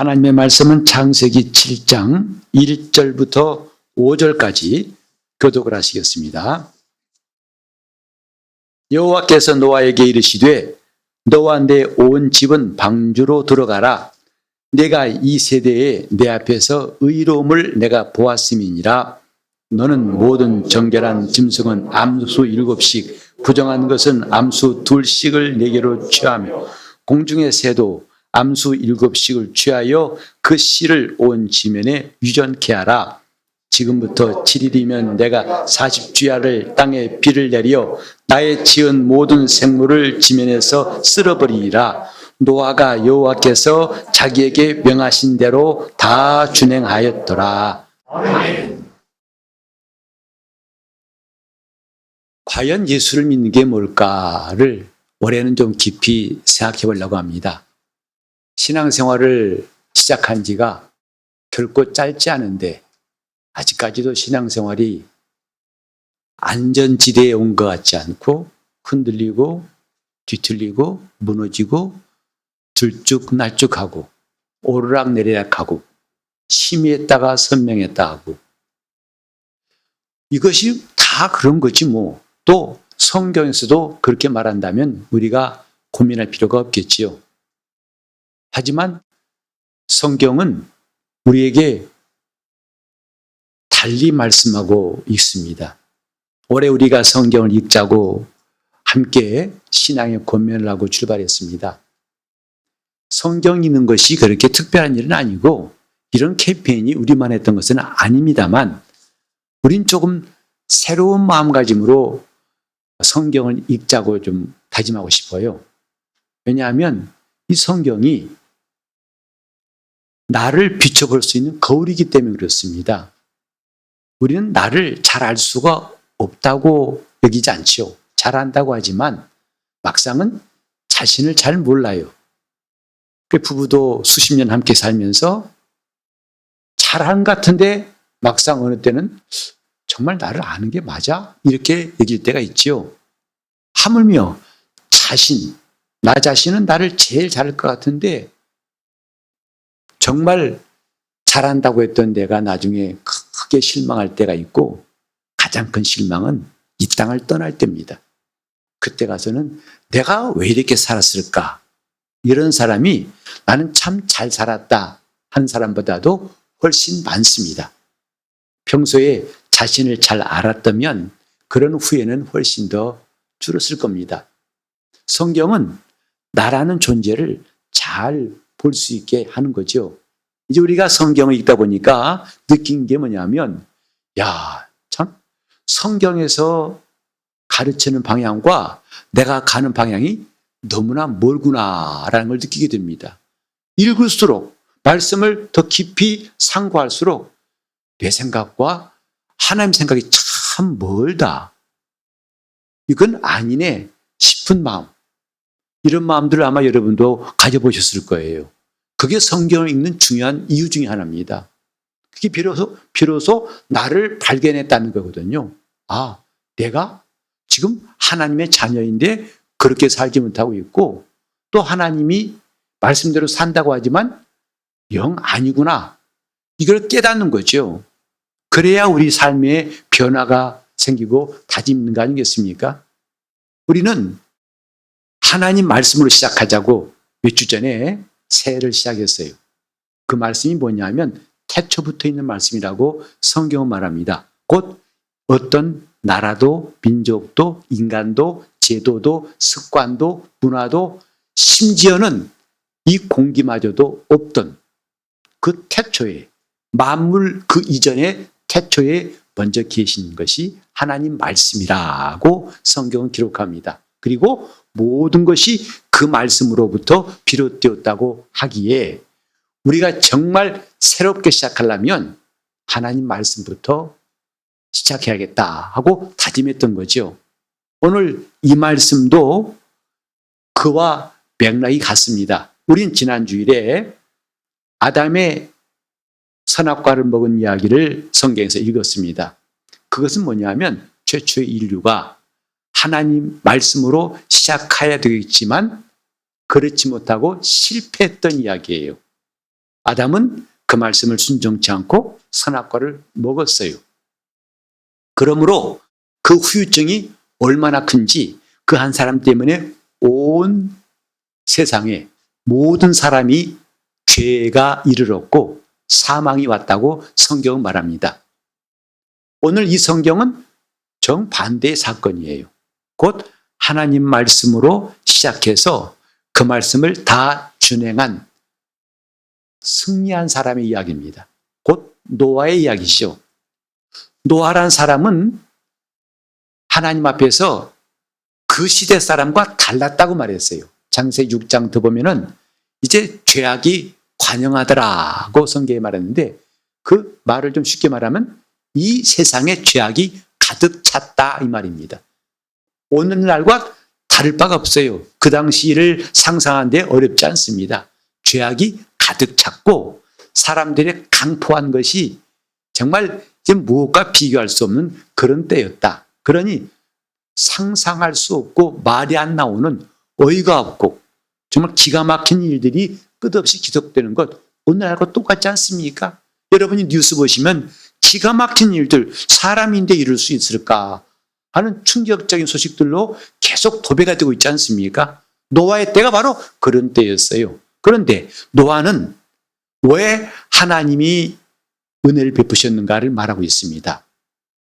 하나님의 말씀은 창세기 7장 1절부터 5절까지 교독을 하시겠습니다. 여호와께서 노아에게 이르시되 너와 내 온 집은 방주로 들어가라. 내가 이 세대에 내 앞에서 의로움을 내가 보았음이니라. 너는 모든 정결한 짐승은 암수 7씩 부정한 것은 암수 2씩을 내게로 취하며 공중의 새도 암수 7씩을 취하여 그 씨를 온 지면에 유전케 하라. 지금부터 7일이면 내가 40주야를 땅에 비를 내려 나의 지은 모든 생물을 지면에서 쓸어버리리라. 노아가 여호와께서 자기에게 명하신 대로 다 준행하였더라. 아멘. 과연 예수를 믿는 게 뭘까를 올해는 좀 깊이 생각해 보려고 합니다. 신앙생활을 시작한 지가 결코 짧지 않은데 아직까지도 신앙생활이 안전지대에 온 것 같지 않고 흔들리고 뒤틀리고 무너지고 들쭉날쭉하고 오르락내리락하고 심의했다가 선명했다 하고 이것이 다 그런 거지 뭐. 또 성경에서도 그렇게 말한다면 우리가 고민할 필요가 없겠지요. 하지만 성경은 우리에게 달리 말씀하고 있습니다. 올해 우리가 성경을 읽자고 함께 신앙의 권면을 하고 출발했습니다. 성경 읽는 것이 그렇게 특별한 일은 아니고 이런 캠페인이 우리만 했던 것은 아닙니다만 우린 조금 새로운 마음가짐으로 성경을 읽자고 좀 다짐하고 싶어요. 왜냐하면 이 성경이 나를 비춰볼 수 있는 거울이기 때문에 그렇습니다. 우리는 나를 잘 알 수가 없다고 여기지 않지요. 잘 안다고 하지만 막상은 자신을 잘 몰라요. 부부도 수십 년 함께 살면서 잘한 것 같은데 막상 어느 때는 정말 나를 아는 게 맞아? 이렇게 얘기할 때가 있지요. 하물며 나 자신은 나를 제일 잘할 것 같은데 정말 잘한다고 했던 내가 나중에 크게 실망할 때가 있고 가장 큰 실망은 이 땅을 떠날 때입니다. 그때 가서는 내가 왜 이렇게 살았을까? 이런 사람이 나는 참 잘 살았다 한 사람보다도 훨씬 많습니다. 평소에 자신을 잘 알았다면 그런 후회는 훨씬 더 줄었을 겁니다. 성경은 나라는 존재를 잘 볼 수 있게 하는 거죠. 이제 우리가 성경을 읽다 보니까 느낀 게 뭐냐면 참 성경에서 가르치는 방향과 내가 가는 방향이 너무나 멀구나라는 걸 느끼게 됩니다. 읽을수록 말씀을 더 깊이 상고할수록 내 생각과 하나님 생각이 참 멀다. 이건 아니네 싶은 마음. 이런 마음들을 아마 여러분도 가져보셨을 거예요. 그게 성경을 읽는 중요한 이유 중에 하나입니다. 그게 비로소 나를 발견했다는 거거든요. 내가 지금 하나님의 자녀인데 그렇게 살지 못하고 있고 또 하나님이 말씀대로 산다고 하지만 영 아니구나. 이걸 깨닫는 거죠. 그래야 우리 삶에 변화가 생기고 다짐는 거 아니겠습니까? 우리는 하나님 말씀으로 시작하자고 몇 주 전에 새해를 시작했어요. 그 말씀이 뭐냐면 태초부터 있는 말씀이라고 성경은 말합니다. 곧 어떤 나라도 민족도 인간도 제도도 습관도 문화도 심지어는 이 공기마저도 없던 그 태초에 만물 그 이전에 태초에 먼저 계신 것이 하나님 말씀이라고 성경은 기록합니다. 그리고 모든 것이 그 말씀으로부터 비롯되었다고 하기에 우리가 정말 새롭게 시작하려면 하나님 말씀부터 시작해야겠다 하고 다짐했던 거죠. 오늘 이 말씀도 그와 맥락이 같습니다. 우린 지난 주일에 아담의 선악과를 먹은 이야기를 성경에서 읽었습니다. 그것은 뭐냐면 최초의 인류가 하나님 말씀으로 시작해야 되겠지만 그렇지 못하고 실패했던 이야기예요. 아담은 그 말씀을 순종치 않고 선악과를 먹었어요. 그러므로 그 후유증이 얼마나 큰지 그 한 사람 때문에 온 세상에 모든 사람이 죄가 이르렀고 사망이 왔다고 성경은 말합니다. 오늘 이 성경은 정반대의 사건이에요. 곧 하나님 말씀으로 시작해서 그 말씀을 다 준행한 승리한 사람의 이야기입니다. 곧 노아의 이야기죠. 노아란 사람은 하나님 앞에서 그 시대 사람과 달랐다고 말했어요. 창세기 6장 더 보면은 이제 죄악이 관영하더라고 성경에 말했는데 그 말을 좀 쉽게 말하면 이 세상에 죄악이 가득 찼다 이 말입니다. 오늘날과 다를 바가 없어요. 그 당시를 상상하는데 어렵지 않습니다. 죄악이 가득 찼고 사람들의 강포한 것이 정말 무엇과 비교할 수 없는 그런 때였다. 그러니 상상할 수 없고 말이 안 나오는 어이가 없고 정말 기가 막힌 일들이 끝없이 지속되는 것 오늘날과 똑같지 않습니까? 여러분이 뉴스 보시면 기가 막힌 일들 사람인데 이럴 수 있을까 하는 충격적인 소식들로 계속 도배가 되고 있지 않습니까? 노아의 때가 바로 그런 때였어요. 그런데 노아는 왜 하나님이 은혜를 베푸셨는가를 말하고 있습니다.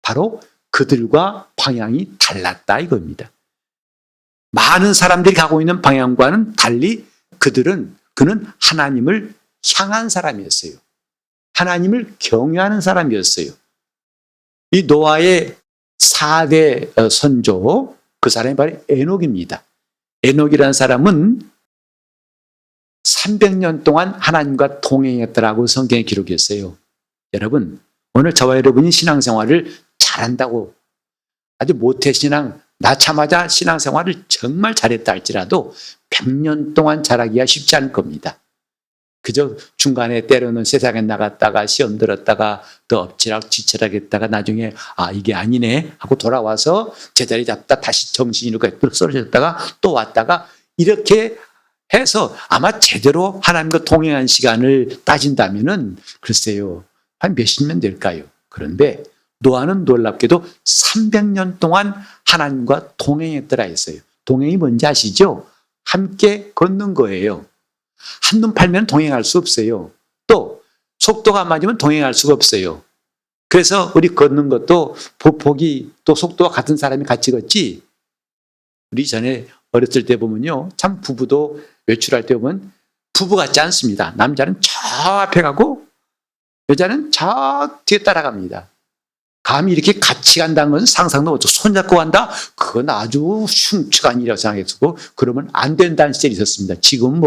바로 그들과 방향이 달랐다 이겁니다. 많은 사람들이 가고 있는 방향과는 달리 그는 하나님을 향한 사람이었어요. 하나님을 경외하는 사람이었어요. 이 노아의 4대 선조, 그 사람이 바로 에녹입니다. 에녹이라는 사람은 300년 동안 하나님과 동행했더라고 성경에 기록했어요. 여러분, 오늘 저와 여러분이 신앙생활을 잘한다고 아주 모태신앙, 낳자마자 신앙생활을 정말 잘했다 할지라도 100년 동안 잘하기가 쉽지 않을 겁니다. 그저 중간에 때로는 세상에 나갔다가 시험 들었다가 또 엎치락뒤치락 했다가 나중에 이게 아니네 하고 돌아와서 제자리 잡다 다시 정신이 이렇게 쓰러졌다가 또 왔다가 이렇게 해서 아마 제대로 하나님과 동행한 시간을 따진다면은 글쎄요 한 몇십 년 될까요? 그런데 노아는 놀랍게도 300년 동안 하나님과 동행했더라 했어요. 동행이 뭔지 아시죠? 함께 걷는 거예요. 한눈 팔면 동행할 수 없어요. 또 속도가 안 맞으면 동행할 수가 없어요. 그래서 우리 걷는 것도 보폭이 또 속도와 같은 사람이 같이 걷지. 우리 전에 어렸을 때 보면요. 참 부부도 외출할 때 보면 부부 같지 않습니다. 남자는 저 앞에 가고 여자는 저 뒤에 따라갑니다. 감히 이렇게 같이 간다는 것은 상상도 못하고 손잡고 간다? 그건 아주 흉측한 일이라고 생각했고 그러면 안 된다는 시절이 있었습니다. 지금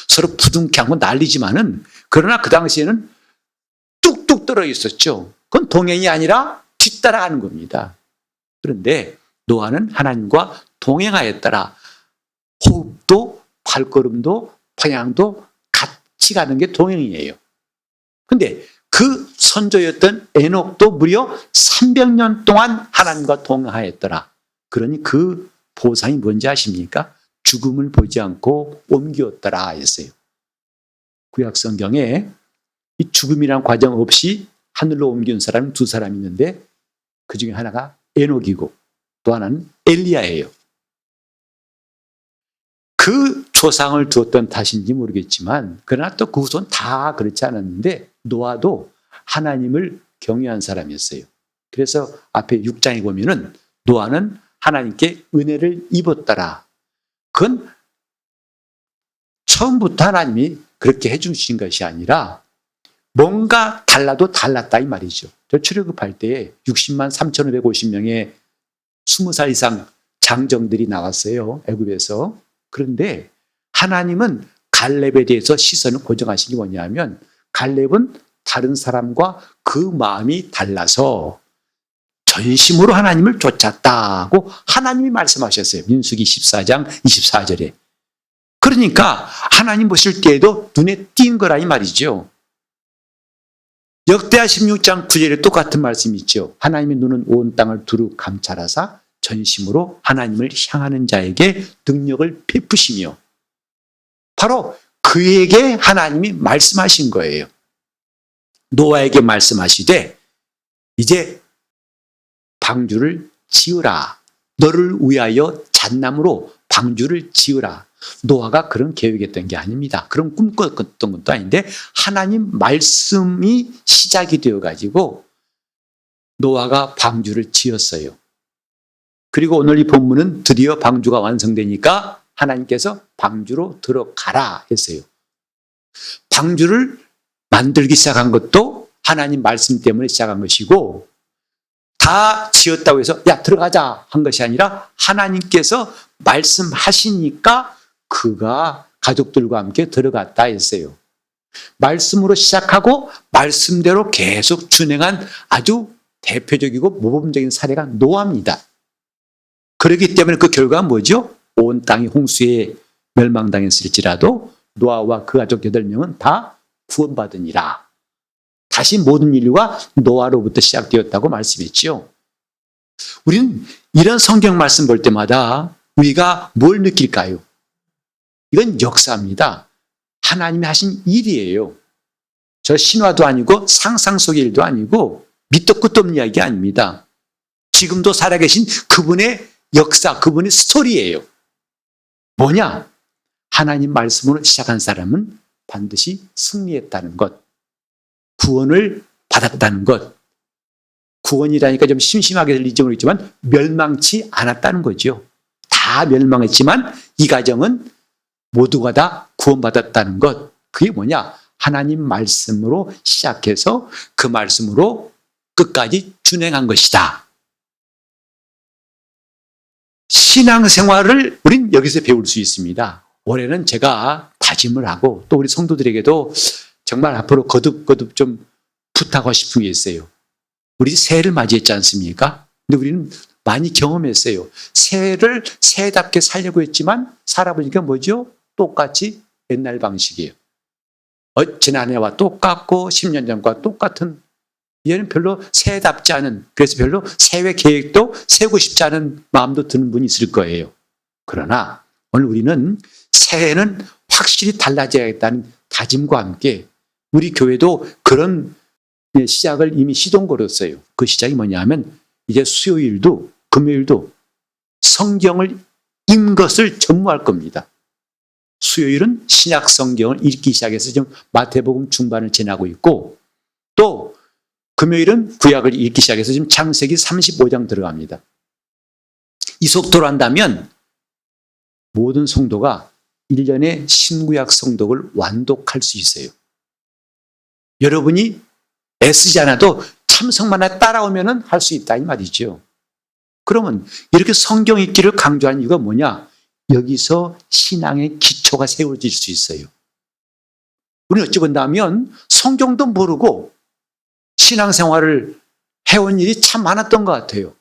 서로 부둥켜안고 난리지만은 그러나 그 당시에는 뚝뚝 떨어 있었죠. 그건 동행이 아니라 뒤따라가는 겁니다. 그런데 노아는 하나님과 동행하였더라. 호흡도 발걸음도 방향도 같이 가는 게 동행이에요. 근데 그 선조였던 에녹도 무려 300년 동안 하나님과 동행하였더라. 그러니 그 보상이 뭔지 아십니까? 죽음을 보지 않고 옮겼더라 했어요. 구약 성경에 이 죽음이란 과정 없이 하늘로 옮긴 사람은 두 사람이 있는데 그 중에 하나가 에녹이고 또 하나는 엘리야예요. 그 조상을 두었던 탓인지 모르겠지만 그러나 또 그 후손 다 그렇지 않았는데 노아도 하나님을 경외한 사람이었어요. 그래서 앞에 6장에 보면은 노아는 하나님께 은혜를 입었더라. 그건 처음부터 하나님이 그렇게 해주신 것이 아니라 뭔가 달라도 달랐다 이 말이죠. 저 출애굽할 때에 60만 3,550명의 20살 이상 장정들이 나왔어요. 애굽에서. 그런데 하나님은 갈렙에 대해서 시선을 고정하신 게 뭐냐면 갈렙은 다른 사람과 그 마음이 달라서 전심으로 하나님을 쫓았다고 하나님이 말씀하셨어요. 민수기 14장 24절에. 그러니까 하나님 보실 때에도 눈에 띈 거라 이 말이죠. 역대하 16장 9절에 똑같은 말씀이 있죠. 하나님의 눈은 온 땅을 두루 감찰하사 전심으로 하나님을 향하는 자에게 능력을 베푸시며 바로 그에게 하나님이 말씀하신 거예요. 노아에게 말씀하시되 이제 방주를 지으라. 너를 위하여 잣나무로 방주를 지으라. 노아가 그런 계획했던 게 아닙니다. 그런 꿈꿨던 것도 아닌데 하나님 말씀이 시작이 되어가지고 노아가 방주를 지었어요. 그리고 오늘 이 본문은 드디어 방주가 완성되니까 하나님께서 방주로 들어가라 했어요. 방주를 만들기 시작한 것도 하나님 말씀 때문에 시작한 것이고 다 지었다고 해서 야 들어가자 한 것이 아니라 하나님께서 말씀하시니까 그가 가족들과 함께 들어갔다 했어요. 말씀으로 시작하고 말씀대로 계속 준행한 아주 대표적이고 모범적인 사례가 노아입니다. 그렇기 때문에 그 결과가 뭐죠? 온 땅이 홍수에 멸망당했을지라도 노아와 그 가족 8명은 다 구원받으니라. 다시 모든 인류가 노아로부터 시작되었다고 말씀했죠. 우리는 이런 성경 말씀 볼 때마다 우리가 뭘 느낄까요? 이건 역사입니다. 하나님이 하신 일이에요. 저 신화도 아니고 상상 속의 일도 아니고 밑도 끝도 없는 이야기 아닙니다. 지금도 살아계신 그분의 역사, 그분의 스토리예요. 뭐냐? 하나님 말씀으로 시작한 사람은 반드시 승리했다는 것. 구원을 받았다는 것. 구원이라니까 좀 심심하게 들릴지 모르겠지만 멸망치 않았다는 거죠. 다 멸망했지만 이 가정은 모두가 다 구원받았다는 것. 그게 뭐냐? 하나님 말씀으로 시작해서 그 말씀으로 끝까지 준행한 것이다. 신앙생활을 우린 여기서 배울 수 있습니다. 올해는 제가 다짐을 하고 또 우리 성도들에게도 정말 앞으로 거듭 좀 부탁하고 싶은 게 있어요. 우리 새해를 맞이했지 않습니까? 근데 우리는 많이 경험했어요. 새해를 새해답게 살려고 했지만 살아보니까 뭐죠? 똑같이 옛날 방식이에요. 지난해와 똑같고 10년 전과 똑같은 이제는 별로 새해답지 않은 그래서 별로 새해 계획도 세우고 싶지 않은 마음도 드는 분이 있을 거예요. 그러나 오늘 우리는 새해는 확실히 달라져야겠다는 다짐과 함께 우리 교회도 그런 시작을 이미 시동 걸었어요. 그 시작이 뭐냐면 이제 수요일도 금요일도 성경을 읽는 것을 전무할 겁니다. 수요일은 신약 성경을 읽기 시작해서 지금 마태복음 중반을 지나고 있고 또 금요일은 구약을 읽기 시작해서 지금 창세기 35장 들어갑니다. 이 속도로 한다면 모든 성도가 1년에 신구약 성독을 완독할 수 있어요. 여러분이 애쓰지 않아도 참석만 따라오면 할 수 있다 이 말이죠. 그러면 이렇게 성경 읽기를 강조하는 이유가 뭐냐? 여기서 신앙의 기초가 세워질 수 있어요. 우리는 어찌 본다면 성경도 모르고 신앙생활을 해온 일이 참 많았던 것 같아요.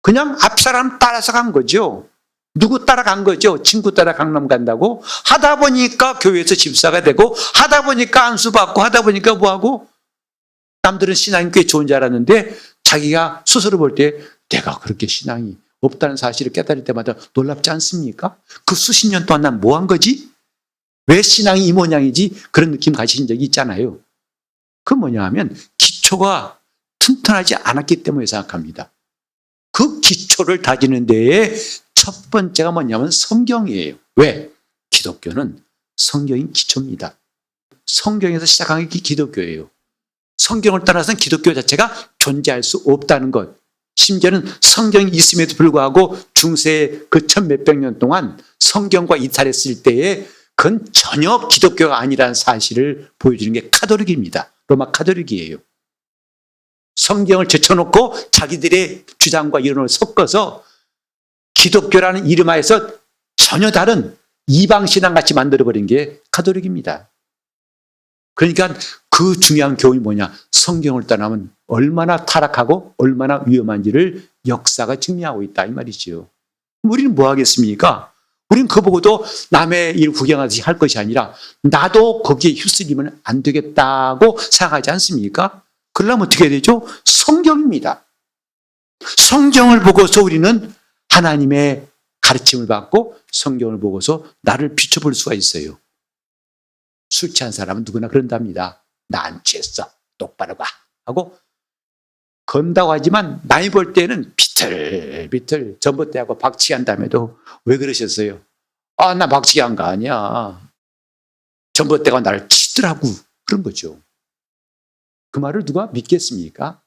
그냥 앞사람 따라서 간 거죠. 누구 따라간 거죠? 친구 따라 강남 간다고? 하다 보니까 교회에서 집사가 되고 하다 보니까 안수 받고 하다 보니까 뭐하고? 남들은 신앙이 꽤 좋은 줄 알았는데 자기가 스스로 볼 때 내가 그렇게 신앙이 없다는 사실을 깨달을 때마다 놀랍지 않습니까? 그 수십 년 동안 난 뭐 한 거지? 왜 신앙이 이 모양이지? 그런 느낌 가지신 적이 있잖아요. 그 뭐냐 하면 기초가 튼튼하지 않았기 때문에 생각합니다. 그 기초를 다지는 데에 첫 번째가 뭐냐면 성경이에요. 왜? 기독교는 성경이 기초입니다. 성경에서 시작한 게 기독교예요. 성경을 따라서는 기독교 자체가 존재할 수 없다는 것. 심지어는 성경이 있음에도 불구하고 중세 그 1000몇백 년 동안 성경과 이탈했을 때에 그건 전혀 기독교가 아니라는 사실을 보여주는 게 카톨릭입니다. 로마 카톨릭이에요. 성경을 제쳐놓고 자기들의 주장과 이론을 섞어서 기독교라는 이름하에서 전혀 다른 이방신앙 같이 만들어버린 게 카톨릭입니다. 그러니까 그 중요한 교훈이 뭐냐? 성경을 떠나면 얼마나 타락하고 얼마나 위험한지를 역사가 증명하고 있다 이 말이죠. 우리는 뭐 하겠습니까? 우리는 그거 보고도 남의 일 구경하듯이 할 것이 아니라 나도 거기에 휩쓸리면 안 되겠다고 생각하지 않습니까? 그러려면 어떻게 해야 되죠? 성경입니다. 성경을 보고서 우리는 하나님의 가르침을 받고 성경을 보고서 나를 비춰볼 수가 있어요. 술 취한 사람은 누구나 그런답니다. 나 안 취했어. 똑바로 가. 하고 건다고 하지만 나이 볼 때는 비틀비틀 전봇대하고 박치기 한 다음에도 왜 그러셨어요? 아, 나 박치기 한 거 아니야. 전봇대가 나를 치더라고. 그런 거죠. 그 말을 누가 믿겠습니까?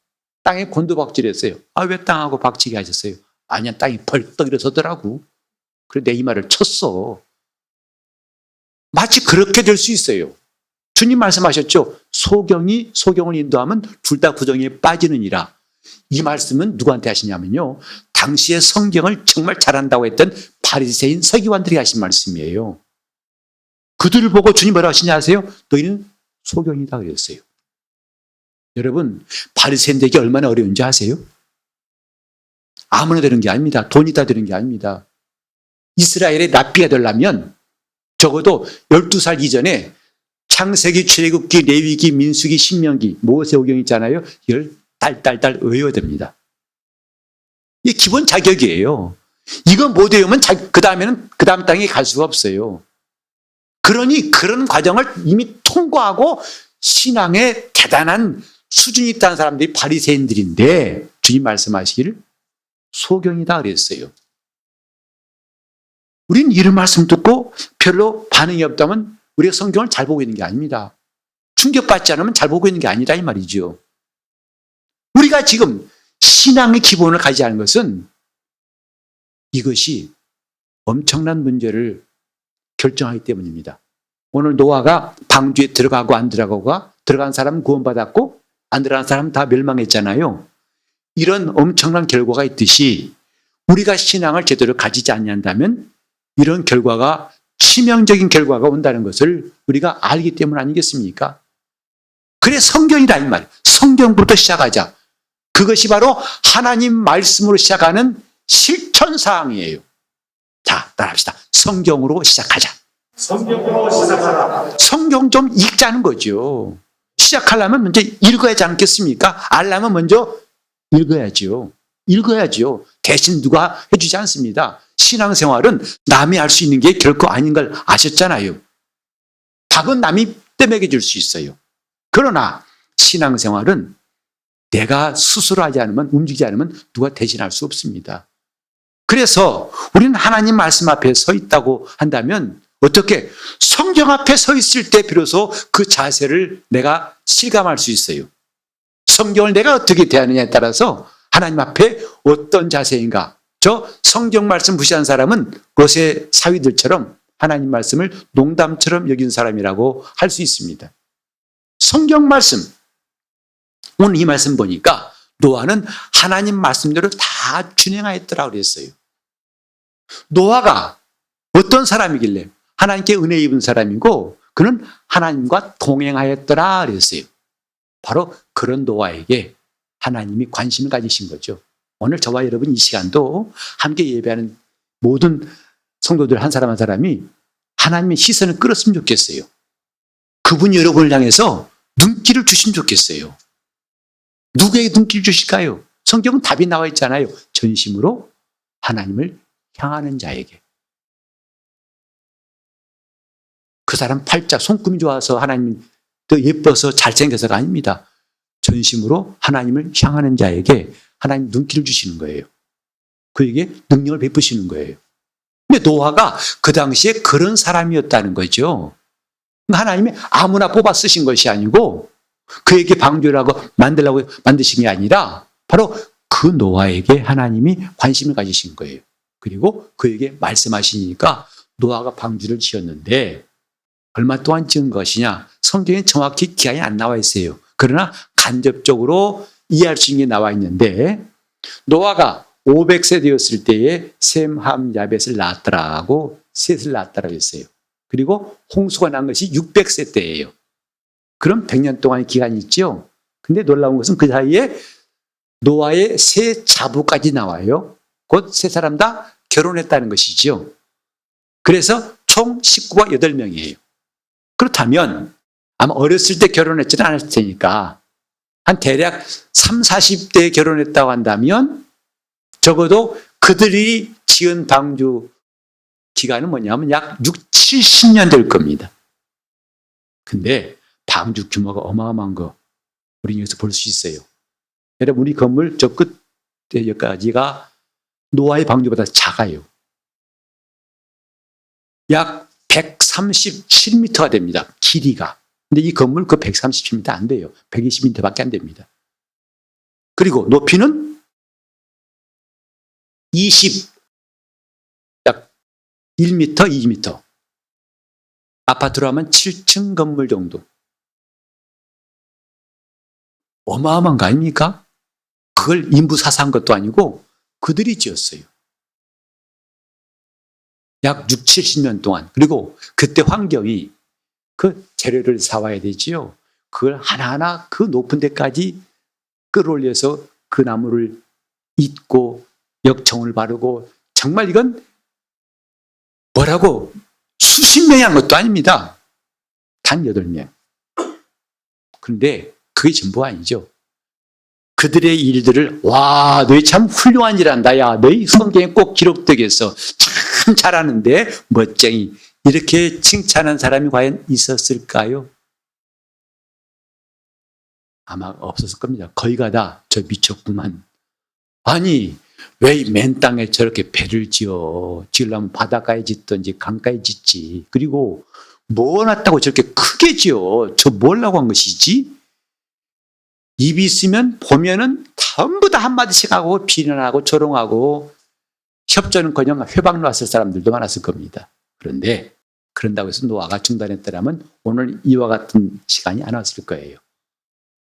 땅에 곤두박질했어요. 아, 왜 땅하고 박치기 하셨어요? 아니야, 땅이 벌떡 일어서더라고. 그래, 내 이 말을 쳤어. 마치 그렇게 될 수 있어요. 주님 말씀하셨죠. 소경을 인도하면 둘 다 구덩이에 빠지느니라. 이 말씀은 누구한테 하시냐면요. 당시에 성경을 정말 잘한다고 했던 바리새인 서기관들이 하신 말씀이에요. 그들을 보고 주님 뭐라고 하시냐 아세요? 너희는 소경이다 그랬어요. 여러분, 바리새인들에게 얼마나 어려운지 아세요? 아무나 되는 게 아닙니다. 돈이 다 되는 게 아닙니다. 이스라엘의 랍비가 되려면 적어도 12살 이전에 창세기, 출애굽기, 레위기, 민수기, 신명기, 모세오경 있잖아요. 이걸 딸딸딸 외워야 됩니다. 이게 기본 자격이에요. 이거 못 외우면 그 다음에는 그 다음 땅에 갈 수가 없어요. 그러니 그런 과정을 이미 통과하고 신앙에 대단한 수준이 있다는 사람들이 바리새인들인데 주님 말씀하시기를 소경이다 그랬어요. 우린 이런 말씀 듣고 별로 반응이 없다면 우리가 성경을 잘 보고 있는 게 아닙니다. 충격받지 않으면 잘 보고 있는 게 아니다 이 말이죠. 우리가 지금 신앙의 기본을 가지지 않은 것은 이것이 엄청난 문제를 결정하기 때문입니다. 오늘 노아가 방주에 들어가고 안 들어가고가 들어간 사람은 구원받았고 안 들어간 사람은 다 멸망했잖아요. 이런 엄청난 결과가 있듯이 우리가 신앙을 제대로 가지지 않는다면 이런 결과가 치명적인 결과가 온다는 것을 우리가 알기 때문 아니겠습니까? 그래 성경이다 이 말. 성경부터 시작하자. 그것이 바로 하나님 말씀으로 시작하는 실천사항이에요. 자, 따라합시다. 성경으로 시작하자. 성경으로 시작하라. 성경 좀 읽자는 거죠. 시작하려면 먼저 읽어야 하지 않겠습니까? 알려면 먼저 읽어야죠. 읽어야죠. 대신 누가 해주지 않습니다. 신앙생활은 남이 할 수 있는 게 결코 아닌 걸 아셨잖아요. 밥은 남이 떼먹여 줄 수 있어요. 그러나 신앙생활은 내가 스스로 하지 않으면, 움직이지 않으면 누가 대신할 수 없습니다. 그래서 우리는 하나님 말씀 앞에 서 있다고 한다면 어떻게? 성경 앞에 서 있을 때 비로소 그 자세를 내가 실감할 수 있어요. 성경을 내가 어떻게 대하느냐에 따라서 하나님 앞에 어떤 자세인가. 저 성경 말씀 무시한 사람은 롯의 사위들처럼 하나님 말씀을 농담처럼 여긴 사람이라고 할 수 있습니다. 성경 말씀. 오늘 이 말씀 보니까 노아는 하나님 말씀대로 다 준행하였더라 그랬어요. 노아가 어떤 사람이길래 하나님께 은혜 입은 사람이고 그는 하나님과 동행하였더라 그랬어요. 바로 그런 노아에게 하나님이 관심을 가지신 거죠. 오늘 저와 여러분 이 시간도 함께 예배하는 모든 성도들 한 사람 한 사람이 하나님의 시선을 끌었으면 좋겠어요. 그분이 여러분을 향해서 눈길을 주시면 좋겠어요. 누구에게 눈길을 주실까요? 성경은 답이 나와 있잖아요. 전심으로 하나님을 향하는 자에게. 그 사람 팔자 손금이 좋아서 하나님이 더 예뻐서 잘생겨서가 아닙니다. 전심으로 하나님을 향하는 자에게 하나님 눈길을 주시는 거예요. 그에게 능력을 베푸시는 거예요. 근데 노아가 그 당시에 그런 사람이었다는 거죠. 하나님이 아무나 뽑아 쓰신 것이 아니고 그에게 방주라고 만들라고 만드신 게 아니라 바로 그 노아에게 하나님이 관심을 가지신 거예요. 그리고 그에게 말씀하시니까 노아가 방주를 지었는데 얼마 동안 지은 것이냐? 성경에 정확히 기한이 안 나와 있어요. 그러나 간접적으로 이해할 수 있는 게 나와 있는데 노아가 500세 되었을 때에 셈, 함, 야벳을 낳았더라고 셋을 낳았더라고 했어요. 그리고 홍수가 난 것이 600세 때예요. 그럼 100년 동안의 기간이 있죠. 근데 놀라운 것은 그 사이에 노아의 세 자부까지 나와요. 곧 세 사람 다 결혼했다는 것이죠. 그래서 총 식구가 8명이에요. 그렇다면 아마 어렸을 때 결혼했지는 않았을 테니까 한 대략 30, 40대에 결혼했다고 한다면 적어도 그들이 지은 방주 기간은 뭐냐면 약 6, 70년 될 겁니다. 근데 방주 규모가 어마어마한 거 우리 여기서 볼 수 있어요. 여러분 우리 건물 저 끝에 여기까지가 노아의 방주보다 작아요. 약 137m가 됩니다. 길이가. 근데 이 건물 그 137m 안 돼요. 120m밖에 안 됩니다. 그리고 높이는 약 1m, 2m. 아파트로 하면 7층 건물 정도. 어마어마한 거 아닙니까? 그걸 인부 사사한 것도 아니고 그들이 지었어요. 약 6, 70년 동안. 그리고 그때 환경이 그 재료를 사와야 되지요. 그걸 하나하나 그 높은 데까지 끌어올려서 그 나무를 잇고 역청을 바르고 정말 이건 뭐라고 수십 명이 한 것도 아닙니다. 단 8명. 그런데 그게 전부가 아니죠. 그들의 일들을 와 너희 참 훌륭한 일 한다. 야 너희 성경에 꼭 기록되겠어. 참 잘하는데 멋쟁이. 이렇게 칭찬한 사람이 과연 있었을까요? 아마 없었을 겁니다. 거의가 다 저 미쳤구만. 아니 왜 맨 땅에 저렇게 배를 지어? 지으려면 바닷가에 짓든지 강가에 짓지. 그리고 뭐 놨다고 저렇게 크게 지어? 저 뭐라고 한 것이지? 입이 있으면 보면은 전부 다 한마디씩 하고 비난하고 조롱하고 협조는커녕 회방 놨을 사람들도 많았을 겁니다. 그런데 그런다고 해서 노아가 중단했더라면 오늘 이와 같은 시간이 안 왔을 거예요.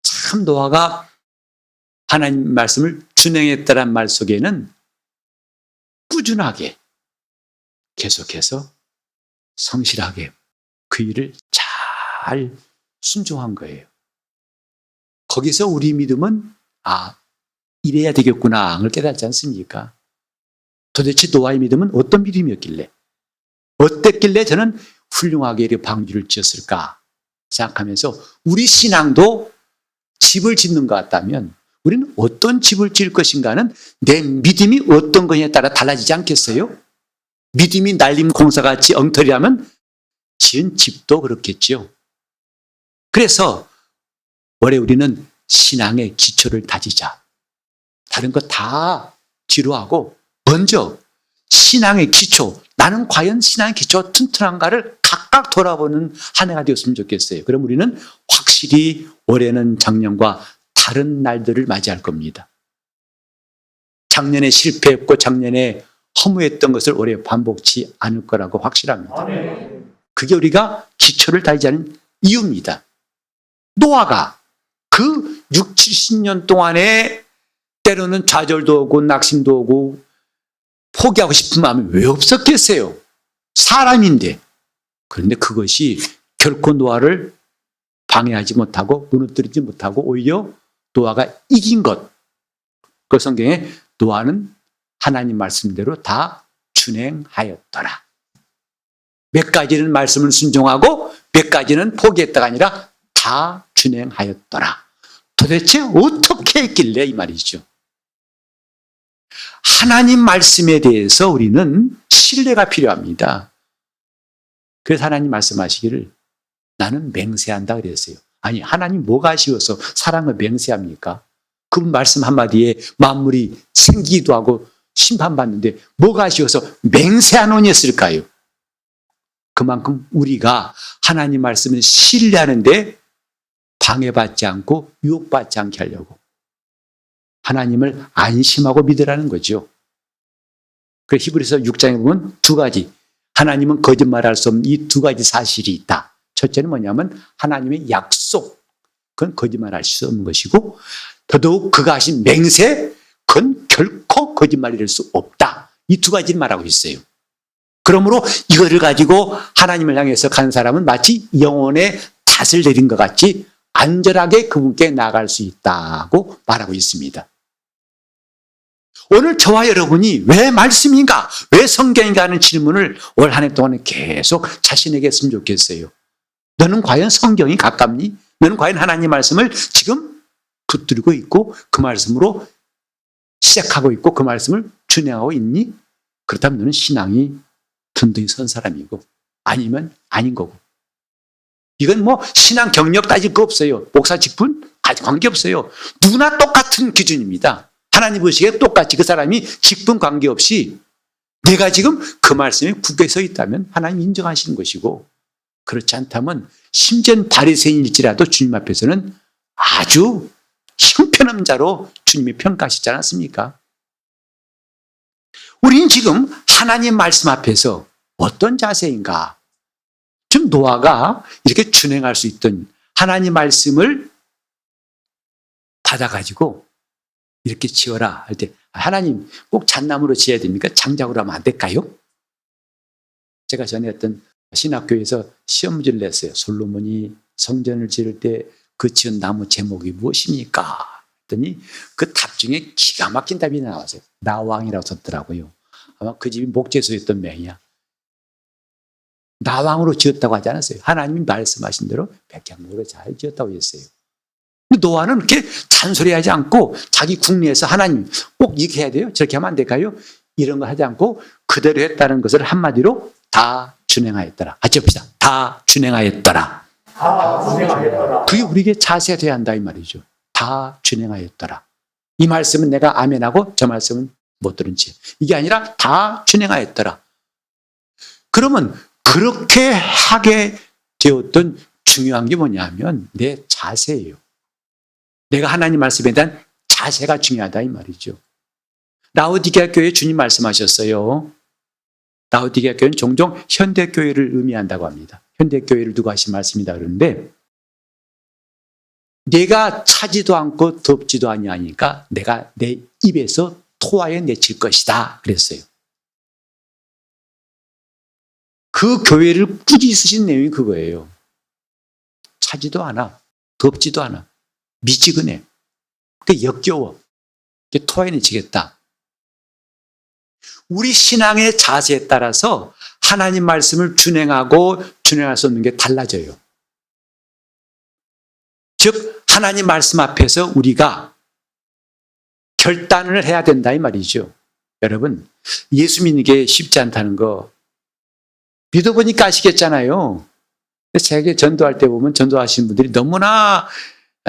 참 노아가 하나님 말씀을 준행했다란 말 속에는 꾸준하게 계속해서 성실하게 그 일을 잘 순종한 거예요. 거기서 우리 믿음은 이래야 되겠구나 를 깨닫지 않습니까? 도대체 노아의 믿음은 어떤 믿음이었길래 어땠길래 저는 훌륭하게 이렇게 방주를 지었을까 생각하면서 우리 신앙도 집을 짓는 것 같다면 우리는 어떤 집을 지을 것인가는 내 믿음이 어떤 거냐에 따라 달라지지 않겠어요? 믿음이 날림 공사같이 엉터리라면 지은 집도 그렇겠지요. 그래서 올해 우리는 신앙의 기초를 다지자. 다른 거 다 지루하고 먼저 신앙의 기초, 나는 과연 신앙의 기초가 튼튼한가를 각각 돌아보는 한 해가 되었으면 좋겠어요. 그럼 우리는 확실히 올해는 작년과 다른 날들을 맞이할 겁니다. 작년에 실패했고 작년에 허무했던 것을 올해 반복치 않을 거라고 확실합니다. 그게 우리가 기초를 다지자는 이유입니다. 노아가 그 6, 70년 동안에 때로는 좌절도 오고 낙심도 오고 포기하고 싶은 마음이 왜 없었겠어요? 사람인데. 그런데 그것이 결코 노아를 방해하지 못하고 무너뜨리지 못하고 오히려 노아가 이긴 것. 그 성경에 노아는 하나님 말씀대로 다 준행하였더라. 몇 가지는 말씀을 순종하고 몇 가지는 포기했다가 아니라 다 준행하였더라. 도대체 어떻게 했길래 이 말이죠. 하나님 말씀에 대해서 우리는 신뢰가 필요합니다. 그래서 하나님 말씀하시기를 나는 맹세한다 그랬어요. 아니 하나님 뭐가 아쉬워서 사랑을 맹세합니까? 그분 말씀 한마디에 만물이 생기기도 하고 심판받는데 뭐가 아쉬워서 맹세하노니 했을까요? 그만큼 우리가 하나님 말씀을 신뢰하는데 방해받지 않고 유혹받지 않게 하려고 하나님을 안심하고 믿으라는 거죠. 그래서 히브리서 6장에 보면 두 가지 하나님은 거짓말할 수 없는 이 두 가지 사실이 있다. 첫째는 뭐냐면 하나님의 약속, 그건 거짓말할 수 없는 것이고 더더욱 그가 하신 맹세, 그건 결코 거짓말이 될 수 없다. 이 두 가지를 말하고 있어요. 그러므로 이거를 가지고 하나님을 향해서 간 사람은 마치 영혼의 닷을 내린 것 같이 안전하게 그분께 나아갈 수 있다고 말하고 있습니다. 오늘 저와 여러분이 왜 말씀인가, 왜 성경인가 하는 질문을 올 한 해 동안 계속 자신에게 했으면 좋겠어요. 너는 과연 성경이 가깝니? 너는 과연 하나님 말씀을 지금 붙들고 있고 그 말씀으로 시작하고 있고 그 말씀을 준행하고 있니? 그렇다면 너는 신앙이 든든히 선 사람이고 아니면 아닌 거고. 이건 뭐 신앙 경력 따질 거 없어요. 목사 직분 아직 관계없어요. 누구나 똑같은 기준입니다. 하나님 보시기에 똑같이 그 사람이 직분 관계없이 내가 지금 그 말씀에 굳게 서 있다면 하나님 인정하시는 것이고, 그렇지 않다면 심지어 바리새인일지라도 주님 앞에서는 아주 형편없는 자로 주님이 평가하시지 않았습니까? 우리는 지금 하나님 말씀 앞에서 어떤 자세인가? 지금 노아가 이렇게 준행할 수 있던 하나님 말씀을 받아가지고 이렇게 지어라 할 때, 하나님 꼭 잣나무로 지어야 됩니까? 장작으로 하면 안 될까요? 제가 전에 어떤 신학교에서 시험 문제를 냈어요. 솔로몬이 성전을 지을 때 그 지은 나무 제목이 무엇입니까? 했더니 그 답 중에 기가 막힌 답이 나왔어요. 나왕이라고 썼더라고요. 아마 그 집이 목재소였던 명이야. 나왕으로 지었다고 하지 않았어요. 하나님이 말씀하신 대로 백향목으로 잘 지었다고 했어요. 노아는 그렇게 잔소리하지 않고 자기 국내에서 하나님 꼭 이렇게 해야 돼요? 저렇게 하면 안 될까요? 이런 거 하지 않고 그대로 했다는 것을 한마디로 다 준행하였더라. 같이 봅시다. 다 준행하였더라. 다 준행하였더라. 그게 우리에게 자세가 돼야 한다 이 말이죠. 다 준행하였더라. 이 말씀은 내가 아멘하고 저 말씀은 못 들은 채. 이게 아니라 다 준행하였더라. 그러면 그렇게 하게 되었던 중요한 게 뭐냐면 내 자세예요. 내가 하나님 말씀에 대한 자세가 중요하다 이 말이죠. 라오디게아 교회에 주님 말씀하셨어요. 라오디게아 교회는 종종 현대교회를 의미한다고 합니다. 현대교회를 두고 하신 말씀이다 그러는데, 내가 차지도 않고 덥지도 아니하니까 내가 내 입에서 토하여 내칠 것이다 그랬어요. 그 교회를 꾸준히 쓰신 내용이 그거예요. 차지도 않아, 덥지도 않아, 미지근해, 그 역겨워, 토하여 내치겠다. 우리 신앙의 자세에 따라서 하나님 말씀을 준행하고 준행할 수 없는 게 달라져요. 즉 하나님 말씀 앞에서 우리가 결단을 해야 된다 이 말이죠. 여러분, 예수 믿는 게 쉽지 않다는 거 믿어보니까 아시겠잖아요. 제가 전도할 때 보면 전도하시는 분들이 너무나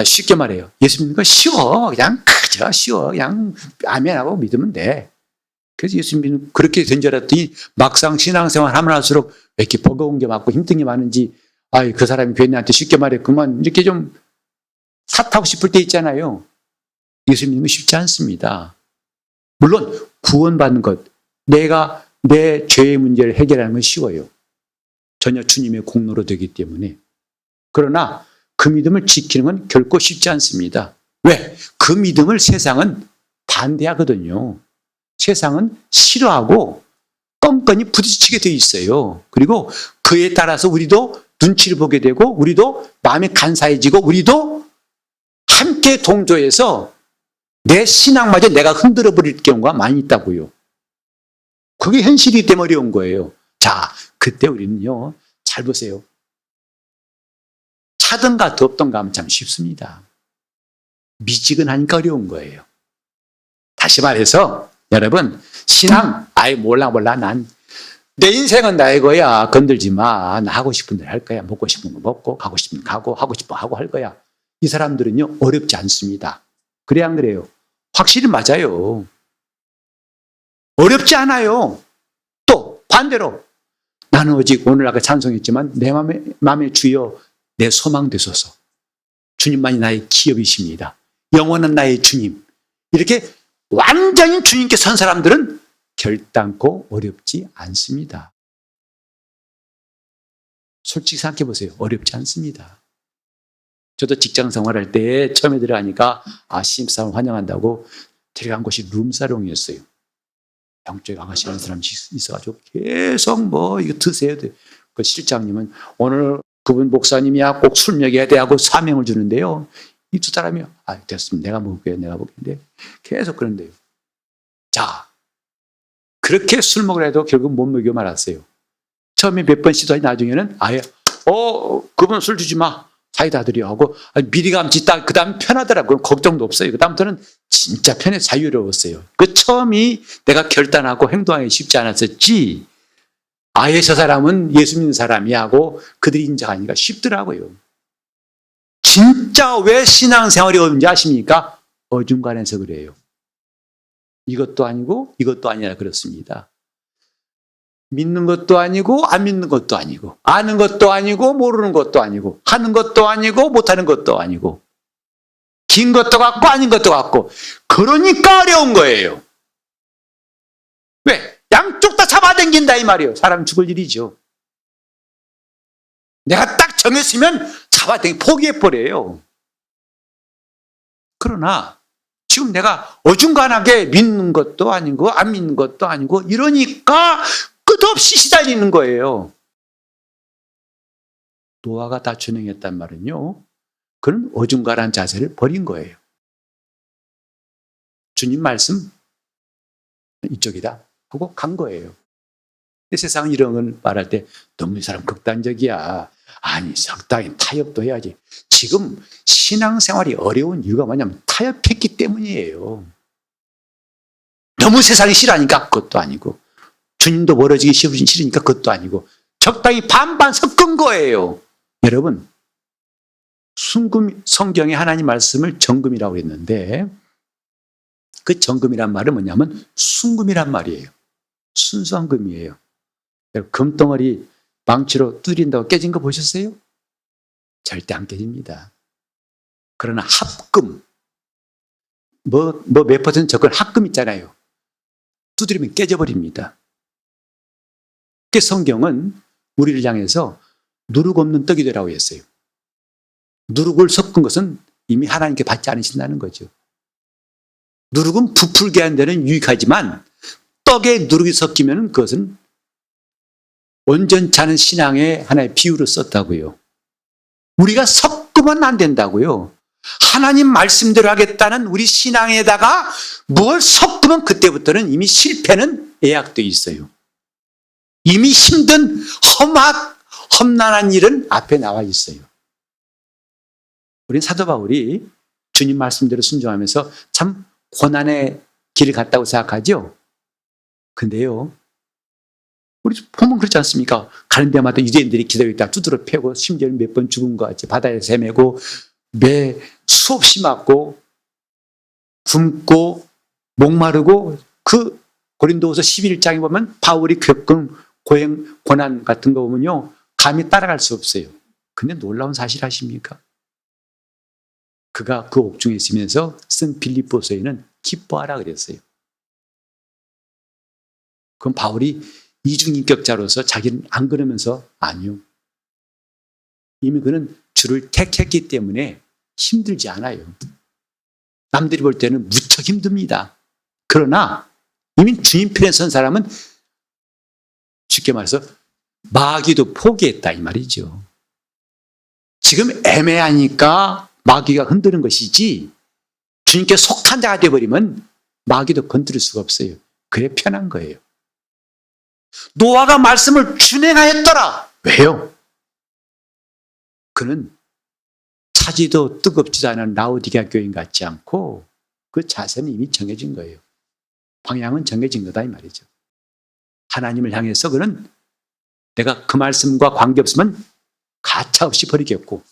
쉽게 말해요. 예수 믿는 거 쉬워. 그냥 그저 쉬워. 그냥 아멘하고 믿으면 돼. 그래서 예수 믿는 그렇게 된 줄 알았더니 막상 신앙생활 하면 할수록 왜 이렇게 버거운 게 많고 힘든 게 많은지, 그 사람이 괜히한테 쉽게 말했구만, 이렇게 좀 탓하고 싶을 때 있잖아요. 예수 믿는 거 쉽지 않습니다. 물론 구원받는 것, 내가 내 죄의 문제를 해결하는 건 쉬워요. 전혀 주님의 공로로 되기 때문에. 그러나 그 믿음을 지키는 건 결코 쉽지 않습니다. 왜? 그 믿음을 세상은 반대하거든요. 세상은 싫어하고 껌껌이 부딪히게 돼 있어요. 그리고 그에 따라서 우리도 눈치를 보게 되고 우리도 마음이 간사해지고 우리도 함께 동조해서 내 신앙마저 내가 흔들어 버릴 경우가 많이 있다고요. 그게 현실이기 때문에 어려운 거예요. 자, 그때 우리는요, 잘 보세요. 차든가 덥던가 하면 참 쉽습니다. 미지근하니까 어려운 거예요. 다시 말해서 여러분, 신앙, 몰라 난 내 인생은 나의 거야. 건들지 마. 나 하고 싶은 대로 할 거야. 먹고 싶은 거 먹고 가고 싶은 거 가고 하고 싶은 거 하고 할 거야. 이 사람들은요, 어렵지 않습니다. 그래 안 그래요? 확실히 맞아요. 어렵지 않아요. 또 반대로 나는 오직 오늘 아까 찬송했지만 내 마음에 주여 내 소망 되소서. 주님만이 나의 기업이십니다. 영원한 나의 주님. 이렇게 완전히 주님께 선 사람들은 결단코 어렵지 않습니다. 솔직히 생각해 보세요. 어렵지 않습니다. 저도 직장 생활할 때 처음에 들어가니까 신입사원 환영한다고 데려간 곳이 룸사롱이었어요. 양쪽에 아가씨라는 사람이 있어가지고 계속 이거 드세요. 그 실장님은 오늘 그분 목사님이야 꼭 술 먹여야 돼 하고 사명을 주는데요. 이 두 사람이 됐습니다. 내가 먹을게요. 계속 그런데요. 자, 그렇게 술 먹으려 해도 결국 못 먹여 말았어요. 처음에 몇 번 시도하니 나중에는 아예 그분 술 주지 마. 사이다 드려 하고 미리 감지 딱 그 다음 편하더라고요. 걱정도 없어요. 그 다음부터는 진짜 편해 자유로웠어요. 그 처음이 내가 결단하고 행동하기 쉽지 않았었지. 아예 저 사람은 예수 믿는 사람이 하고 그들이 인정하니까 쉽더라고요. 진짜 왜 신앙생활이 어려운지 아십니까? 어중간해서 그래요. 이것도 아니고 이것도 아니라 그렇습니다. 믿는 것도 아니고 안 믿는 것도 아니고 아는 것도 아니고 모르는 것도 아니고 하는 것도 아니고 못하는 것도 아니고 긴 것도 같고 아닌 것도 같고 그러니까 어려운 거예요. 왜? 양쪽 다 잡아당긴다 이 말이에요. 사람 죽을 일이죠. 내가 딱 정했으면 잡아당기 포기해버려요. 그러나 지금 내가 어중간하게 믿는 것도 아니고 안 믿는 것도 아니고 이러니까 끝없이 시달리는 거예요. 노아가 다 준행했단 말은요. 그는 어중간한 자세를 버린 거예요. 주님 말씀 이쪽이다 하고 간 거예요. 세상은 이런 걸 말할 때 너무 이 사람 극단적이야. 아니 적당히 타협도 해야지. 지금 신앙생활이 어려운 이유가 뭐냐면 타협했기 때문이에요. 너무 세상이 싫으니까 그것도 아니고 주님도 멀어지기 싫으니까 그것도 아니고 적당히 반반 섞은 거예요. 여러분 성경에 하나님 말씀을 정금이라고 했는데 그 정금이란 말은 뭐냐면 순금이란 말이에요. 순수한 금이에요. 금덩어리 망치로 두드린다고 깨진 거 보셨어요? 절대 안 깨집니다. 그러나 합금, 몇 퍼센트 적은 합금 있잖아요. 두드리면 깨져버립니다. 그 성경은 우리를 향해서 누룩 없는 떡이 되라고 했어요. 누룩을 섞은 것은 이미 하나님께 받지 않으신다는 거죠. 누룩은 부풀게 하는 데는 유익하지만 떡에 누룩이 섞이면 그것은 온전치 않은 신앙의 하나의 비유로 썼다고요. 우리가 섞으면 안 된다고요. 하나님 말씀대로 하겠다는 우리 신앙에다가 뭘 섞으면 그때부터는 이미 실패는 예약되어 있어요. 이미 힘든 험난한 일은 앞에 나와 있어요. 우린 사도 바울이 주님 말씀대로 순종하면서 참 고난의 길을 갔다고 생각하죠. 근데요, 우리 보면 그렇지 않습니까? 가는 데마다 유대인들이 기다리고 있다 두드러 패고 심지어 몇 번 죽은 것 같이 바다에서 헤매고 매 수없이 맞고 굶고 목마르고 그 고린도후서 11장에 보면 바울이 겪은 고난 같은 거 보면요 감히 따라갈 수 없어요. 근데 놀라운 사실 아십니까? 그가 그 옥중에 있으면서 쓴 빌립보서에는 기뻐하라 그랬어요. 그럼 바울이 이중인격자로서 자기는 안 그러면서 아니요. 이미 그는 주를 택했기 때문에 힘들지 않아요. 남들이 볼 때는 무척 힘듭니다. 그러나 이미 주님 편에 선 사람은 쉽게 말해서 마귀도 포기했다 이 말이죠. 지금 애매하니까 마귀가 흔드는 것이지 주님께 속한 자가 되어버리면 마귀도 건드릴 수가 없어요. 그래 편한 거예요. 노아가 말씀을 준행하였더라. 왜요? 그는 차지도 뜨겁지도 않은 라오디게아 교인 같지 않고 그 자세는 이미 정해진 거예요. 방향은 정해진 거다 이 말이죠. 하나님을 향해서 그는 내가 그 말씀과 관계없으면 가차없이 버리겠고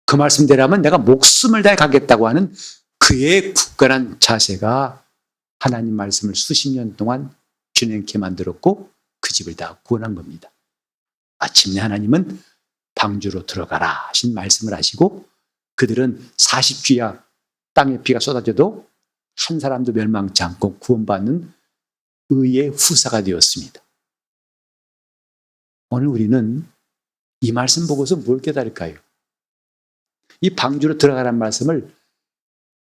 그 말씀대로라면 내가 목숨을 다해 가겠다고 하는 그의 굳건한 자세가 하나님 말씀을 수십 년 동안 준행케 만들었고 그 집을 다 구원한 겁니다. 마침내 하나님은 방주로 들어가라 하신 말씀을 하시고 그들은 40주야 땅에 비가 쏟아져도 한 사람도 멸망치 않고 구원받는 의의 후사가 되었습니다. 오늘 우리는 이 말씀 보고서 뭘 깨달을까요? 이 방주로 들어가라는 말씀을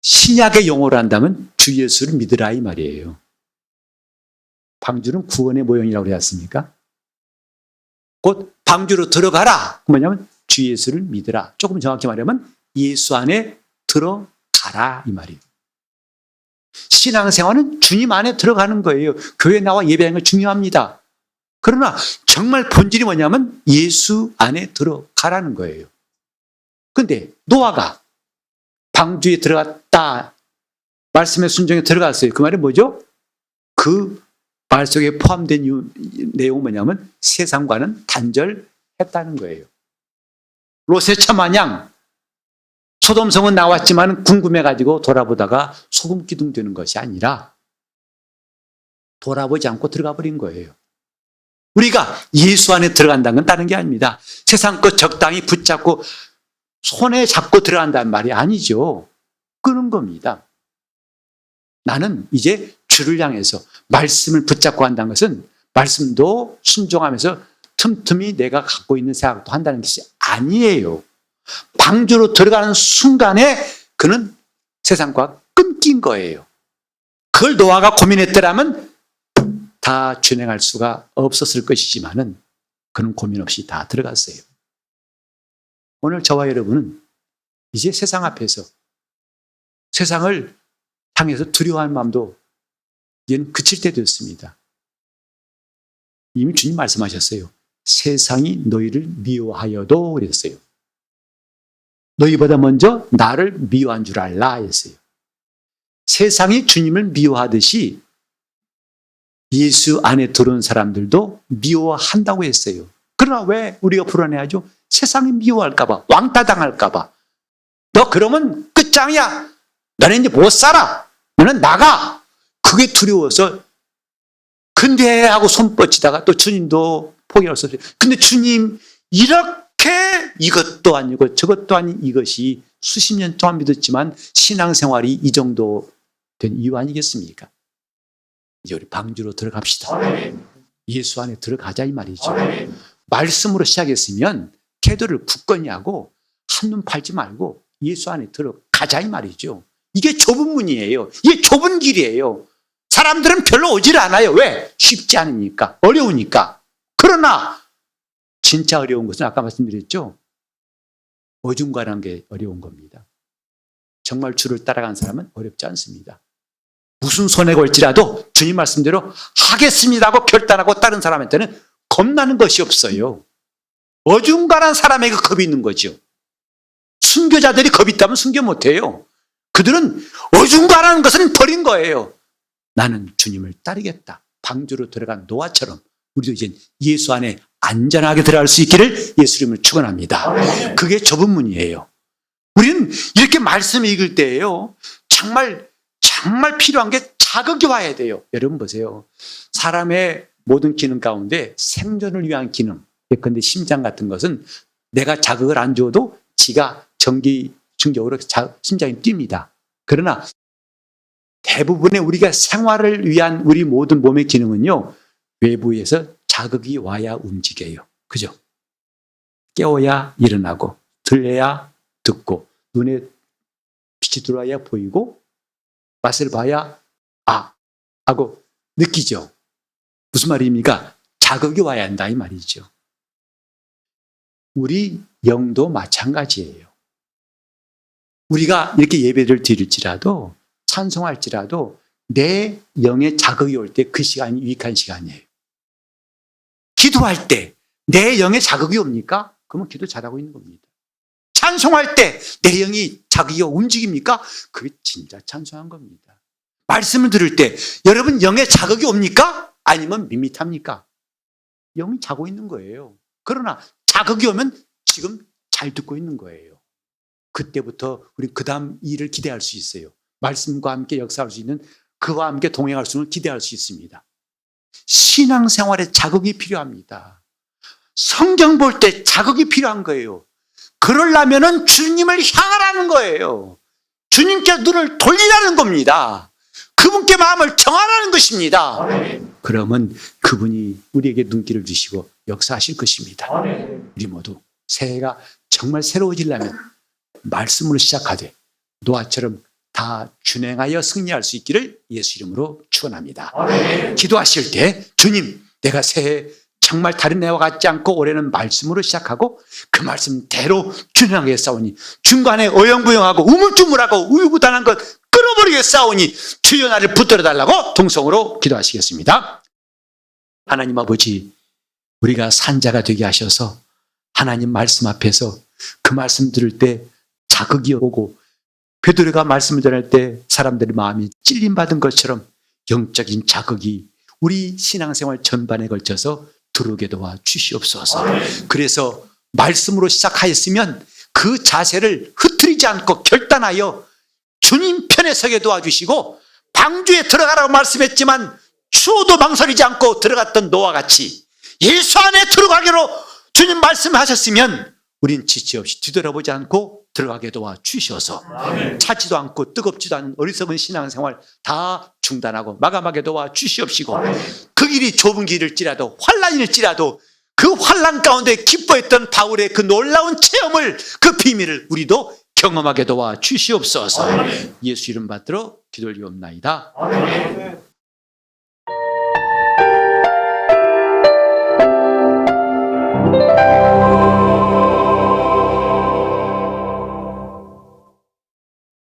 신약의 용어로 한다면 주 예수를 믿으라 이 말이에요. 방주는 구원의 모형이라고 그러지 않습니까? 곧 방주로 들어가라. 뭐냐면 주 예수를 믿으라. 조금 정확히 말하면 예수 안에 들어가라 이 말이에요. 신앙생활은 주님 안에 들어가는 거예요. 교회 나와 예배하는 거 중요합니다. 그러나 정말 본질이 뭐냐면 예수 안에 들어가라는 거예요. 그런데 노아가 방주에 들어갔다. 말씀의 순종에 들어갔어요. 그 말이 뭐죠? 그 말 속에 포함된 내용은 뭐냐면 세상과는 단절했다는 거예요. 롯의 처 마냥 소돔성은 나왔지만 궁금해가지고 돌아보다가 소금 기둥 되는 것이 아니라 돌아보지 않고 들어가 버린 거예요. 우리가 예수 안에 들어간다는 건 다른 게 아닙니다. 세상 것 적당히 붙잡고 손에 잡고 들어간다는 말이 아니죠. 끄는 겁니다. 나는 이제 주를 향해서 말씀을 붙잡고 한다는 것은 말씀도 순종하면서 틈틈이 내가 갖고 있는 생각도 한다는 것이 아니에요. 방주로 들어가는 순간에 그는 세상과 끊긴 거예요. 그걸 노아가 고민했더라면 다 준행할 수가 없었을 것이지만은 그는 고민 없이 다 들어갔어요. 오늘 저와 여러분은 이제 세상 앞에서 세상을 향해서 두려워할 마음도 이제는 그칠 때 됐습니다. 이미 주님 말씀하셨어요. 세상이 너희를 미워하여도 그랬어요. 너희보다 먼저 나를 미워한 줄 알라 했어요. 세상이 주님을 미워하듯이 예수 안에 들어온 사람들도 미워한다고 했어요. 그러나 왜 우리가 불안해하죠? 세상이 미워할까 봐, 왕따 당할까 봐. 너 그러면 끝장이야. 너는 이제 못 살아. 너는 나가. 그게 두려워서 근대하고 손 뻗치다가 또 주님도 포기할 수 없어요. 근데 주님 이렇게 이것도 아니고 저것도 아닌 이것이 수십 년 동안 믿었지만 신앙생활이 이 정도 된 이유 아니겠습니까? 이제 우리 방주로 들어갑시다. 예수 안에 들어가자 이 말이죠. 말씀으로 시작했으면 태도를 굳건히 하고 한눈 팔지 말고 예수 안에 들어가자 이 말이죠. 이게 좁은 문이에요. 이게 좁은 길이에요. 사람들은 별로 오질 않아요. 왜? 쉽지 않으니까. 어려우니까. 그러나 진짜 어려운 것은 아까 말씀드렸죠. 어중간한 게 어려운 겁니다. 정말 주를 따라가는 사람은 어렵지 않습니다. 무슨 손해 걸지라도 주님 말씀대로 하겠습니다 하고 결단하고 다른 사람한테는 겁나는 것이 없어요. 어중간한 사람에게 겁이 있는 거죠. 순교자들이 겁이 있다면 순교 못해요. 그들은 어중간한 것은 버린 거예요. 나는 주님을 따르겠다. 방주로 들어간 노아처럼 우리도 이제 예수 안에 안전하게 들어갈 수 있기를 예수 이름으로 축원합니다. 그게 좁은 문이에요. 우리는 이렇게 말씀 읽을 때예요. 정말 필요한 게 자극이 와야 돼요. 여러분 보세요. 사람의 모든 기능 가운데 생존을 위한 기능, 예컨대 심장 같은 것은 내가 자극을 안 줘도 지가 전기 충격으로 심장이 뜁니다. 그러나 대부분의 우리가 생활을 위한 우리 모든 몸의 기능은요, 외부에서 자극이 와야 움직여요. 그죠? 깨워야 일어나고, 들려야 듣고, 눈에 빛이 들어와야 보이고, 맛을 봐야 하고 느끼죠. 무슨 말입니까? 자극이 와야 한다 이 말이죠. 우리 영도 마찬가지예요. 우리가 이렇게 예배를 드릴지라도 찬송할지라도 내 영에 자극이 올 때 그 시간이 유익한 시간이에요. 기도할 때 내 영에 자극이 옵니까? 그러면 기도 잘하고 있는 겁니다. 찬송할 때 내 영이 자극이 움직입니까? 그게 진짜 찬송한 겁니다. 말씀을 들을 때 여러분 영에 자극이 옵니까? 아니면 밋밋합니까? 영이 자고 있는 거예요. 그러나 자극이 오면 지금 잘 듣고 있는 거예요. 그때부터 우리 그 다음 일을 기대할 수 있어요. 말씀과 함께 역사할 수 있는, 그와 함께 동행할 수 있는 기대할 수 있습니다. 신앙생활에 자극이 필요합니다. 성경 볼 때 자극이 필요한 거예요. 그러려면은 주님을 향하라는 거예요. 주님께 눈을 돌리라는 겁니다. 그분께 마음을 정하라는 것입니다. 그러면 그분이 우리에게 눈길을 주시고 역사하실 것입니다. 우리 모두 새해가 정말 새로워지려면 말씀으로 시작하되 노아처럼 다 준행하여 승리할 수 있기를 예수 이름으로 축원합니다. 기도하실 때 주님, 내가 새해 정말 다른 해와 같지 않고 올해는 말씀으로 시작하고 그 말씀대로 준행하게 싸우니, 중간에 어영부영하고 우물쭈물하고 우유부단한 것 끊어버리게 싸우니 주여 나를 붙들어 달라고 동성으로 기도하시겠습니다. 하나님 아버지, 우리가 산자가 되게 하셔서 하나님 말씀 앞에서 그 말씀 들을 때 자극이 오고, 베드로가 말씀을 전할 때 사람들의 마음이 찔림받은 것처럼 영적인 자극이 우리 신앙생활 전반에 걸쳐서 들어오게 도와 주시옵소서. 그래서 말씀으로 시작하였으면 그 자세를 흐트리지 않고 결단하여 주님 편에 서게 도와주시고, 방주에 들어가라고 말씀했지만 추워도 망설이지 않고 들어갔던 노아와 같이 예수 안에 들어가기로 주님 말씀하셨으면 우린 지체 없이 뒤돌아보지 않고 들어가게 도와 주셔서 차지도 않고 뜨겁지도 않은 어리석은 신앙생활 다 중단하고 마감하게 도와 주시옵시고, 그 길이 좁은 길일지라도 환난일지라도 그 환난 가운데 기뻐했던 바울의 그 놀라운 체험을, 그 비밀을 우리도 경험하게 도와 주시옵소서. 예수 이름 받들어 기도 올리옵나이다.